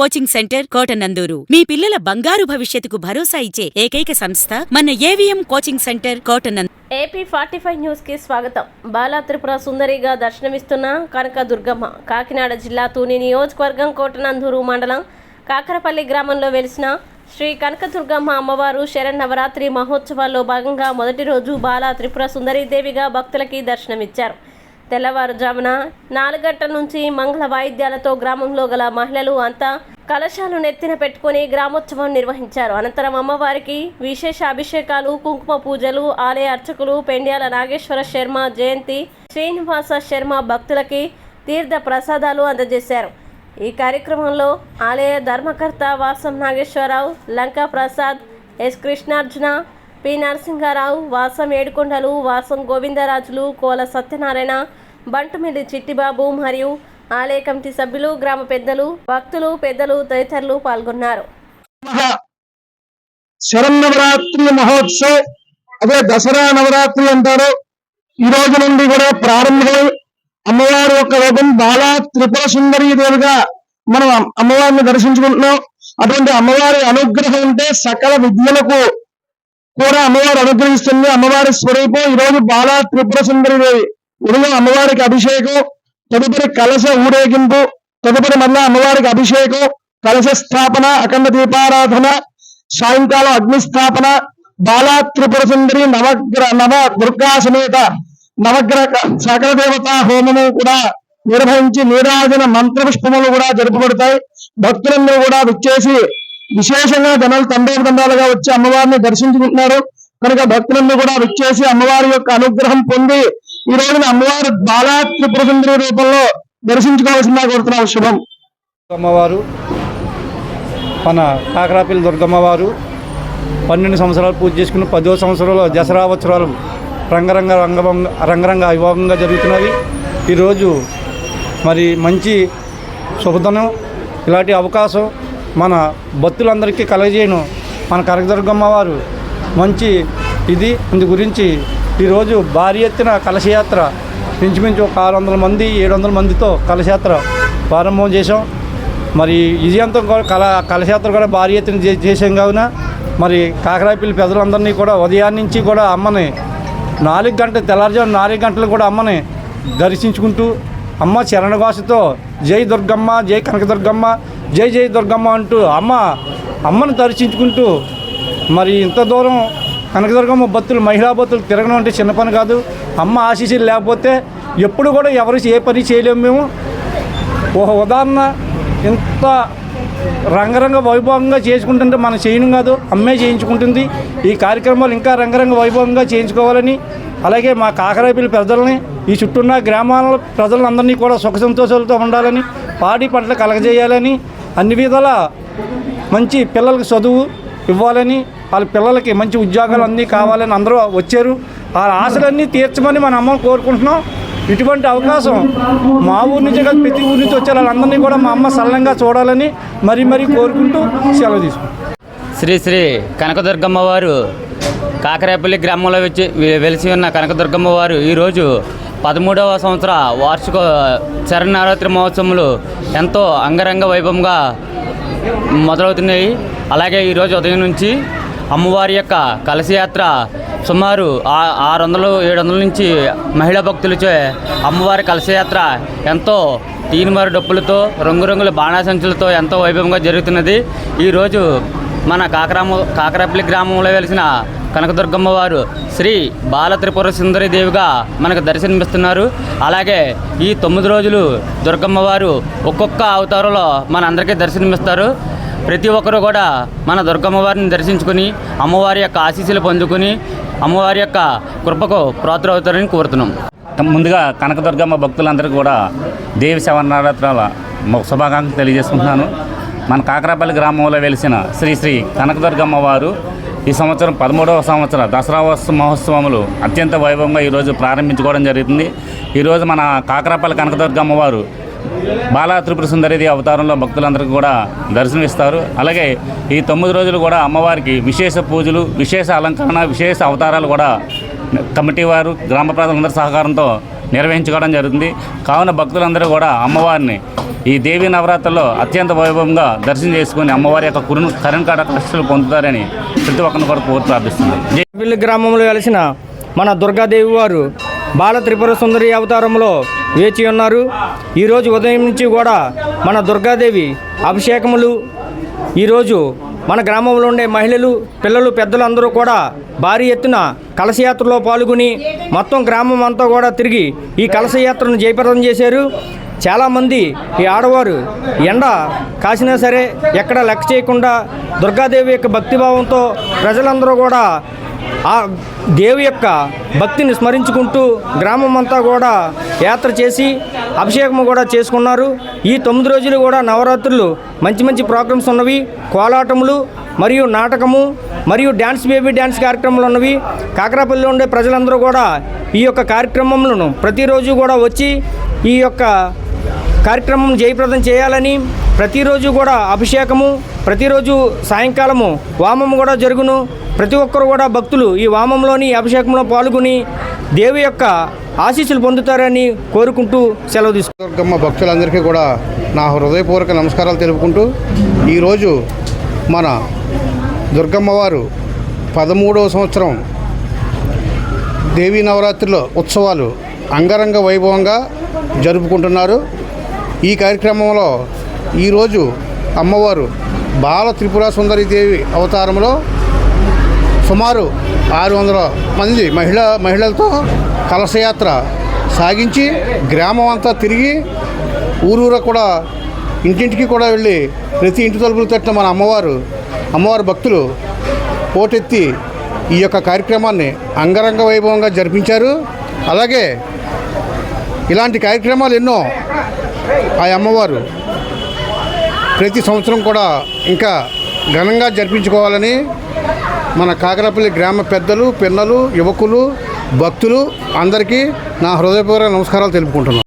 Coaching centre Kotananduru మీ పిల్లల బంగారు భవిష్యత్తుకు భరోసా ఇచ్చే ఏకైక సంస్థ మన AVM coaching centre Kotananduru. AP 45 news కి స్వాగతం. బాలా త్రిపుర సుందరిగా దర్శనమిస్తున్న కనకదుర్గమ్మ కాకినాడ జిల్లా తూని నియోజకవర్గం కోటనందూరు మండలం కాకరపల్లి గ్రామంలో వెలిసిన శ్రీ కనకదుర్గమ్మ అమ్మవారు శరన్నవరాత్రి మహోత్సవాల్లో భాగంగా మొదటి రోజు బాలా త్రిపుర సుందరీదేవిగా భక్తులకి దర్శనమిచ్చారు. తెల్లవారుజామున 4 గంటల నుంచి మంగళ వాయిద్యాలతో గ్రామంలో గల మహిళలు అంతా కలశాలు నెత్తిన పెట్టుకుని గ్రామోత్సవం నిర్వహించారు. అనంతరం అమ్మవారికి విశేష అభిషేకాలు, కుంకుమ పూజలు, ఆలయ అర్చకులు పెండ్యాల నాగేశ్వర శర్మ, జయంతి శ్రీనివాస శర్మ భక్తులకి తీర్థ ప్రసాదాలు అందజేశారు. ఈ కార్యక్రమంలో ఆలయ ధర్మకర్త వాసం నాగేశ్వరరావు, లంకా ప్రసాద్, ఎస్ కృష్ణార్జున, పి నరసింహారావు, వాసం ఏడుకొండలు, వాసం గోవిందరాజులు, కోల సత్యనారాయణ, బంటుమిల్లి చిట్టిబాబు మరియు ఆలయ కమిటీ సభ్యులు, గ్రామ పెద్దలు, భక్తులు, పెద్దలు తదితరులు పాల్గొన్నారు. శరన్నవరాత్రి మహోత్సవ్, అదే దసరా నవరాత్రి అంటారు. ఈ రోజు నుండి కూడా ప్రారంభమై అమ్మవారి యొక్క రూపం బాలా త్రిపుర సుందరీ దేవిగా మనం అమ్మవారిని దర్శించుకుంటున్నాం. అటువంటి అమ్మవారి అనుగ్రహం ఉంటే సకల విద్యలకు కూడా అమ్మవారు అనుగ్రహిస్తుంది. అమ్మవారి స్వరూపం ఈ రోజు బాలా త్రిపుర సుందరీ దేవి. ఉదయం అమ్మవారికి అభిషేకం, తదుపరి కలశ ఊరేగింపు, తదుపరి మళ్ళా అమ్మవారికి అభిషేకం, కలశ స్థాపన, అఖండ దీపారాధన, సాయంకాలం అగ్నిస్థాపన, బాలా త్రిపుర సుందరి నవ దుర్గా సమేత నవగ్రహ సకల దేవతా హోమము కూడా నిర్వహించి నీరాజన మంత్రపుష్పములు కూడా జరుపుబడతాయి. భక్తులందరూ కూడా విచ్చేసి విశేషంగా జనాలు తండోపతండాలుగా వచ్చి అమ్మవారిని దర్శించుకుంటున్నారు. కనుక భక్తులందరూ కూడా విచ్చేసి అమ్మవారి యొక్క అనుగ్రహం పొంది ఈ రోజున అమ్మవారు బాలా త్రిపుర సుందరి రూపంలో దర్శించుకోవాల్సిందిగా కోరుతున్నాం. శుభం. అమ్మవారు మన కాకరాపల్లి దుర్గమ్మవారు 12 సంవత్సరాలు పూజ చేసుకుని 10వ సంవత్సరంలో దసరా ఉత్సవాలు రంగరంగ వైభవంగా జరుగుతున్నవి. ఈరోజు మరి మంచి శుభదినం. ఇలాంటి అవకాశం మన భక్తులందరికీ కలగజేయను మన కనకదుర్గమ్మ వారు మంచి ఇది. ఇందు గురించి ఈరోజు భారీ ఎత్తున కలశయాత్ర ఇంచుమించు ఒక 600 మంది 700 మందితో కలశయాత్ర ప్రారంభం చేసాం. మరి విజయంతం కూడా కలశయాత్ర కూడా భారీ ఎత్తున చేసాం. కావున మరి కాకరాపల్లి ప్రజలందరినీ కూడా ఉదయాన్నే నుంచి కూడా అమ్మని 4 గంటలు తెల్లారుజాము 4 గంటలు కూడా అమ్మని దర్శించుకుంటూ అమ్మ చరణఘోషతో జై దుర్గమ్మ, జై కనకదుర్గమ్మ, జై జై దుర్గమ్మ అంటూ అమ్మను దర్శించుకుంటూ మరి ఇంత దూరం కనకదుర్గమ్మ భక్తులు, మహిళా భక్తులు తిరగడం అంటే చిన్న పని కాదు. అమ్మ ఆశీస్సులు లేకపోతే ఎప్పుడు కూడా ఎవరు ఏ పని చేయలేము. మేము ఒక ఉదాహరణ ఇంత రంగరంగ వైభవంగా చేసుకుంటుంటే మనం చేయడం కాదు, అమ్మే చేయించుకుంటుంది. ఈ కార్యక్రమాలు ఇంకా రంగరంగ వైభవంగా చేయించుకోవాలని, అలాగే మా కాకరాపల్లి ప్రజలని, ఈ చుట్టూన్న గ్రామాల ప్రజలందరినీ కూడా సుఖ సంతోషాలతో ఉండాలని, పాడి పంటలు కలగజేయాలని, అన్ని విధాల మంచి పిల్లలకి చదువు ఇవ్వాలని, వాళ్ళ పిల్లలకి మంచి ఉద్యోగాలు అన్నీ కావాలని అందరూ వచ్చారు. ఆ ఆశలన్నీ తీర్చమని మన అమ్మని కోరుకుంటున్నాం. ఇటువంటి అవకాశం మా ఊరి నుంచి కాదు, ప్రతి ఊరి నుంచి వచ్చే వాళ్ళందరినీ కూడా మా అమ్మ సరళంగా చూడాలని మరీ కోరుకుంటూ సెలవు తీసుకుంటాం. శ్రీ శ్రీ కనకదుర్గమ్మ వారు కాకరాపల్లి గ్రామంలో వెలిసి ఉన్న కనకదుర్గమ్మ వారు ఈరోజు 13వ సంవత్సర వార్షిక శరన్నవరాత్రి మహోత్సవములు ఎంతో అంగరంగ వైభవంగా మొదలవుతున్నాయి. అలాగే ఈరోజు ఉదయం నుంచి అమ్మవారి యొక్క కలశయాత్ర సుమారు 600-700 నుంచి మహిళా భక్తులచే అమ్మవారి కలశయాత్ర ఎంతో తీన్మారు డప్పులతో, రంగురంగుల బాణాసంచులతో ఎంతో వైభవంగా జరుగుతున్నది. ఈరోజు మన కాకరాపల్లి గ్రామంలో వెలిసిన కనకదుర్గమ్మ వారు శ్రీ బాల త్రిపుర సుందరి దేవిగా మనకు దర్శనమిస్తున్నారు. అలాగే ఈ 9 రోజులు దుర్గమ్మ వారు ఒక్కొక్క అవతారంలో మనందరికీ దర్శనమిస్తారు. ప్రతి ఒక్కరూ కూడా మన దుర్గమ్మ వారిని దర్శించుకుని అమ్మవారి యొక్క ఆశీస్సులు పొందుకుని అమ్మవారి యొక్క కృపకు పాత్రులవుతారని కోరుతున్నాం. ముందుగా కనకదుర్గమ్మ భక్తులందరికీ కూడా దేవి శరన్నవరాత్రుల శుభాకాంక్షలు తెలియజేసుకుంటున్నాను. మన కాకరాపల్లి గ్రామంలో వెలిసిన శ్రీ శ్రీ కనకదుర్గమ్మ వారు ఈ సంవత్సరం 13వ సంవత్సర దసరా మహోత్సవములు అత్యంత వైభవంగా ఈరోజు ప్రారంభించుకోవడం జరుగుతుంది. ఈరోజు మన కాకరాపల్లి కనకదుర్గమ్మ వారు బాలా త్రిపుర సుందరి అవతారంలో భక్తులందరికీ కూడా దర్శనమిస్తారు. అలాగే ఈ 9 రోజులు కూడా అమ్మవారికి విశేష పూజలు, విశేష అలంకరణ, విశేష అవతారాలు కూడా కమిటీ వారు, గ్రామ ప్రజలందరి సహకారంతో నిర్వహించుకోవడం జరుగుతుంది. కావున భక్తులందరూ కూడా అమ్మవారిని ఈ దేవీ నవరాత్రుల్లో అత్యంత వైభవంగా దర్శనం చేసుకుని అమ్మవారి యొక్క కరుణ కష్టాలు పొందుతారని ప్రతి ఒక్కరిని కూడా కోరి ప్రార్థిస్తున్నాను. కాకరపల్లి గ్రామంలో వెలిసిన మన దుర్గాదేవి వారు బాల త్రిపుర సుందరి అవతారంలో వేచి ఉన్నారు. ఈరోజు ఉదయం నుంచి కూడా మన దుర్గాదేవి అభిషేకములు, ఈరోజు మన గ్రామంలో ఉండే మహిళలు, పిల్లలు, పెద్దలు అందరూ కూడా భారీ ఎత్తున కలశయాత్రలో పాల్గొని మొత్తం గ్రామం అంతా కూడా తిరిగి ఈ కలశయాత్రను జయప్రదం చేశారు. చాలామంది ఈ ఆడవారు ఎండ కాసినా సరే ఎక్కడ లెక్క చేయకుండా దుర్గాదేవి యొక్క భక్తిభావంతో ప్రజలందరూ కూడా ఆ దేవి యొక్క భక్తిని స్మరించుకుంటూ గ్రామం అంతా కూడా యాత్ర చేసి అభిషేకం కూడా చేసుకున్నారు. ఈ 9 రోజులు కూడా నవరాత్రులు మంచి మంచి ప్రోగ్రామ్స్ ఉన్నవి. కోలాటములు మరియు నాటకము మరియు డ్యాన్స్ బేబీ డ్యాన్స్ కార్యక్రమాలు ఉన్నవి. కాకరపల్లిలో ఉండే ప్రజలందరూ కూడా ఈ యొక్క కార్యక్రమములను ప్రతిరోజు కూడా వచ్చి ఈ యొక్క కార్యక్రమం జయప్రదం చేయాలని, ప్రతిరోజు కూడా అభిషేకము, ప్రతిరోజు సాయంకాలము వామము కూడా జరుగును. ప్రతి ఒక్కరు కూడా భక్తులు ఈ వామంలోని అభిషేకంలో పాల్గొని దేవి యొక్క ఆశీస్సులు పొందుతారని కోరుకుంటూ సెలవు తీసుకుంటారు. దుర్గమ్మ భక్తులందరికీ కూడా నా హృదయపూర్వక నమస్కారాలు తెలుపుకుంటూ ఈరోజు మన దుర్గమ్మ వారు 13వ సంవత్సరం దేవీ నవరాత్రిలో ఉత్సవాలు అంగరంగ వైభవంగా జరుపుకుంటున్నారు. ఈ కార్యక్రమంలో ఈరోజు అమ్మవారు బాల త్రిపుర సుందరి దేవి అవతారంలో సుమారు 600 మంది మహిళలతో కలశయాత్ర సాగించి గ్రామం అంతా తిరిగి ఊరూర కూడా ఇంటింటికి కూడా వెళ్ళి ప్రతి ఇంటి తలుపులు తట్టిన మన అమ్మవారి భక్తులు పోటెత్తి ఈ యొక్క కార్యక్రమాన్ని అంగరంగ వైభవంగా జరిపించారు. అలాగే ఇలాంటి కార్యక్రమాలు ఎన్నో ఆ అమ్మవారు ప్రతి సంవత్సరం కూడా ఇంకా ఘనంగా జరిపించుకోవాలని మన కాకరపల్లి గ్రామ పెద్దలు, పిల్లలు, యువకులు, భక్తులు అందరికీ నా హృదయపూర్వక నమస్కారాలు తెలుపుకుంటున్నాను.